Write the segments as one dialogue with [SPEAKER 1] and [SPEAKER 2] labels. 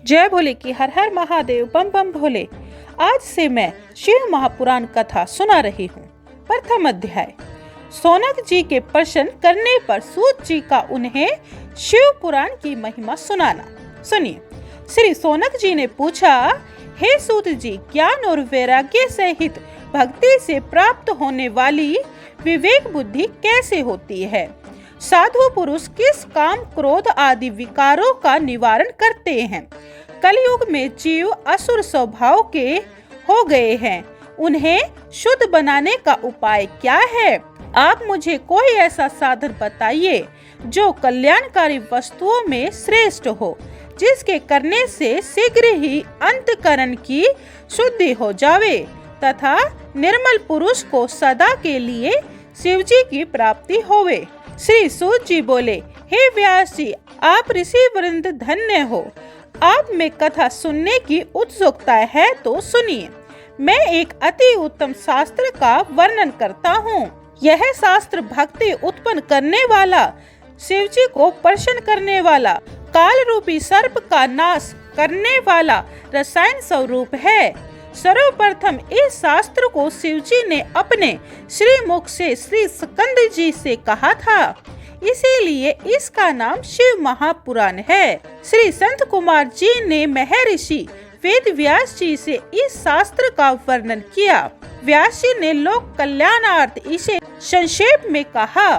[SPEAKER 1] जय भोले की हर हर महादेव, बम बम भोले। आज से मैं शिव महापुराण कथा सुना रही हूँ। प्रथम अध्याय। सौनक जी के प्रश्न करने पर सूत जी का उन्हें शिव पुराण की महिमा सुनाना। सुनिए। श्री सौनक जी ने पूछा, हे सूत जी, ज्ञान और वैराग्य सहित भक्ति से प्राप्त होने वाली विवेक बुद्धि कैसे होती है? साधु पुरुष किस काम क्रोध आदि विकारों का निवारण करते हैं? कलयुग में जीव असुर स्वभाव के हो गए हैं, उन्हें शुद्ध बनाने का उपाय क्या है? आप मुझे कोई ऐसा साधन बताइए जो कल्याणकारी वस्तुओं में श्रेष्ठ हो, जिसके करने से शीघ्र ही अंतःकरण की शुद्धि हो जावे तथा निर्मल पुरुष को सदा के लिए शिवजी की प्राप्ति होवे। श्री सूत जी बोले, हे व्यास जी, आप ऋषि वृंद धन्य हो। आप में कथा सुनने की उत्सुकता है तो सुनिए। मैं एक अति उत्तम शास्त्र का वर्णन करता हूँ। यह शास्त्र भक्ति उत्पन्न करने वाला, शिवजी को प्रसन्न करने वाला, काल रूपी सर्प का नाश करने वाला रसायन स्वरूप है। सर्वप्रथम इस शास्त्र को शिवजी ने अपने श्रीमुख से श्री स्कंद जी से कहा था, इसीलिए इसका नाम शिव महापुराण है। श्री संत कुमार जी ने महर्षि वेद व्यास जी से इस शास्त्र का वर्णन किया। व्यास जी ने लोक कल्याणार्थ इसे संक्षेप में कहा।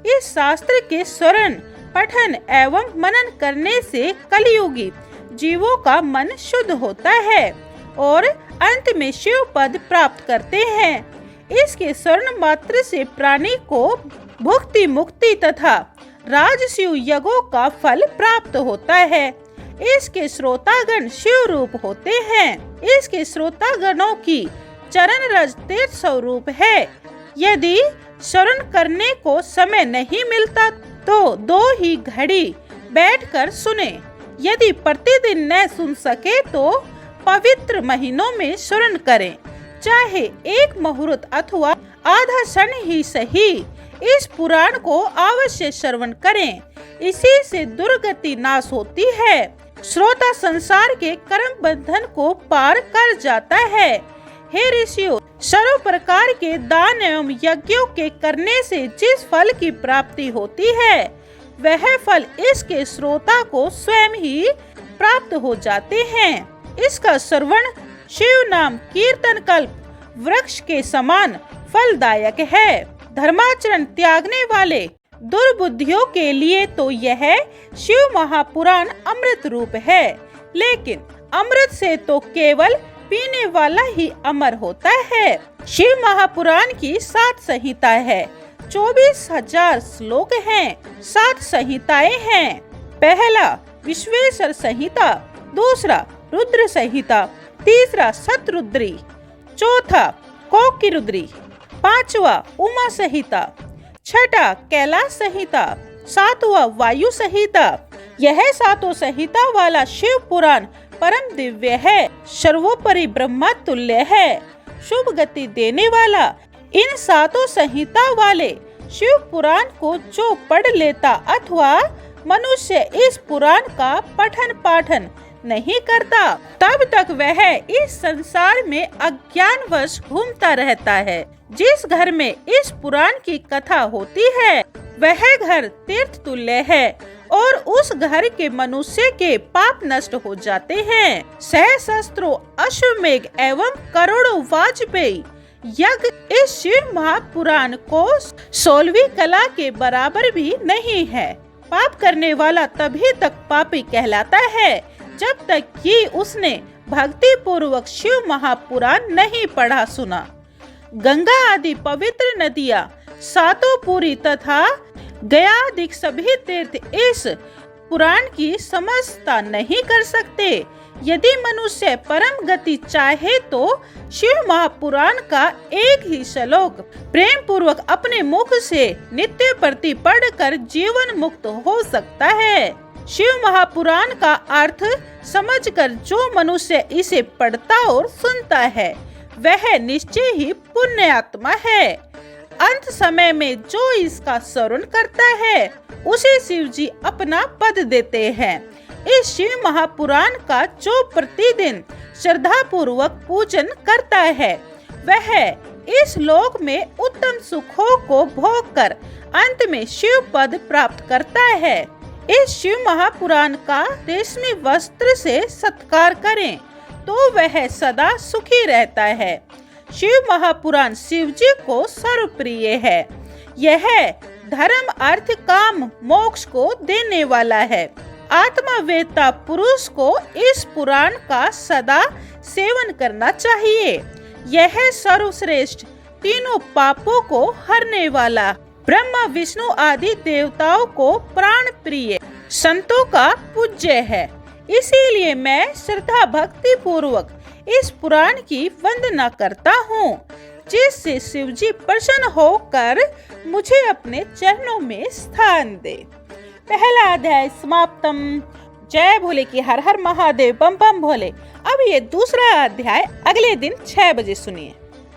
[SPEAKER 1] इस शास्त्र के श्रवण, पठन एवं मनन करने से कलियुगी जीवों का मन शुद्ध होता है और अंत में शिव पद प्राप्त करते हैं। इसके श्रवण मात्र से प्राणी को भुक्ति मुक्ति तथा राजशिव यज्ञों का फल प्राप्त होता है। इसके श्रोतागण शिव रूप होते हैं। इसके श्रोतागणों की चरण रज तेज स्वरूप है। यदि श्रवण करने को समय नहीं मिलता तो 2 ही घड़ी बैठकर सुने। यदि प्रतिदिन न सुन सके तो पवित्र महीनों में श्रवण करें, चाहे 1 मुहूर्त अथवा आधा क्षण ही सही। इस पुराण को अवश्य श्रवण करें, इसी से दुर्गति नाश होती है। श्रोता संसार के कर्म बंधन को पार कर जाता है। हे ऋषियों, सर्व प्रकार के दान एवं यज्ञों के करने से जिस फल की प्राप्ति होती है, वह फल इसके श्रोता को स्वयं ही प्राप्त हो जाते हैं। इसका श्रवण शिव नाम कीर्तन कल्प वृक्ष के समान फलदायक है। धर्माचरण त्यागने वाले दुर्बुद्धियों के लिए तो यह शिव महापुराण अमृत रूप है, लेकिन अमृत से तो केवल पीने वाला ही अमर होता है। शिव महापुराण की 7 संहिता है, 24,000 श्लोक हैं, 7 संहिताएं हैं। पहला विश्वेश्वर संहिता, दूसरा रुद्र संहिता, तीसरा शतरुद्री, चौथा कोकिरुद्री, 5वां उमा संहिता, 6ठा कैलाश संहिता, 7वां वायु संहिता। यह 7 संहिता वाला शिव पुराण परम दिव्य है, सर्वोपरि ब्रह्मा तुल्य है, शुभ गति देने वाला। इन 7 संहिता वाले शिव पुराण को जो पढ़ लेता अथवा मनुष्य इस पुराण का पठन पाठन नहीं करता, तब तक वह इस संसार में अज्ञानवश घूमता रहता है। जिस घर में इस पुराण की कथा होती है, वह घर तीर्थ तुल्य है और उस घर के मनुष्य के पाप नष्ट हो जाते हैं। सहस्त्रों अश्वमेघ एवं करोड़ों वाजपेयी यज्ञ इस शिव महापुराण को 16वीं कला के बराबर भी नहीं है। पाप करने वाला तभी तक पापी कहलाता है जब तक कि उसने भक्ति पूर्वक शिव महापुराण नहीं पढ़ा सुना। गंगा आदि पवित्र नदियाँ, 7 पुरी तथा गया आदि सभी तीर्थ इस पुराण की समझता नहीं कर सकते। यदि मनुष्य परम गति चाहे तो शिव महापुराण का एक ही श्लोक प्रेम पूर्वक अपने मुख से नित्य प्रति पढ़कर जीवन मुक्त हो सकता है। शिव महापुराण का अर्थ समझकर जो मनुष्य इसे पढ़ता और सुनता है, वह निश्चय ही पुण्य आत्मा है। अंत समय में जो इसका श्रवण करता है, उसे शिव जी अपना पद देते हैं। इस शिव महापुराण का जो प्रतिदिन श्रद्धा पूर्वक पूजन करता है वह इस लोक में उत्तम सुखों को भोग कर अंत में शिव पद प्राप्त करता है। इस शिव महापुराण का रेशमी वस्त्र से सत्कार करें तो वह सदा सुखी रहता है। शिव महापुराण शिव जी को सर्वप्रिय है। यह धर्म अर्थ काम मोक्ष को देने वाला है। आत्मवेता पुरुष को इस पुराण का सदा सेवन करना चाहिए। यह सर्वश्रेष्ठ तीनों पापों को हरने वाला, ब्रह्मा विष्णु आदि देवताओं को प्राण प्रिय, संतों का पूज्य है। इसीलिए मैं श्रद्धा भक्ति पूर्वक इस पुराण की वंदना करता हूँ, जिससे शिव जी प्रसन्न होकर मुझे अपने चरणों में स्थान दे। पहला अध्याय समाप्तम। जय भोले की हर हर महादेव, बम बम भोले। अब ये दूसरा अध्याय अगले दिन 6 बजे सुनिए।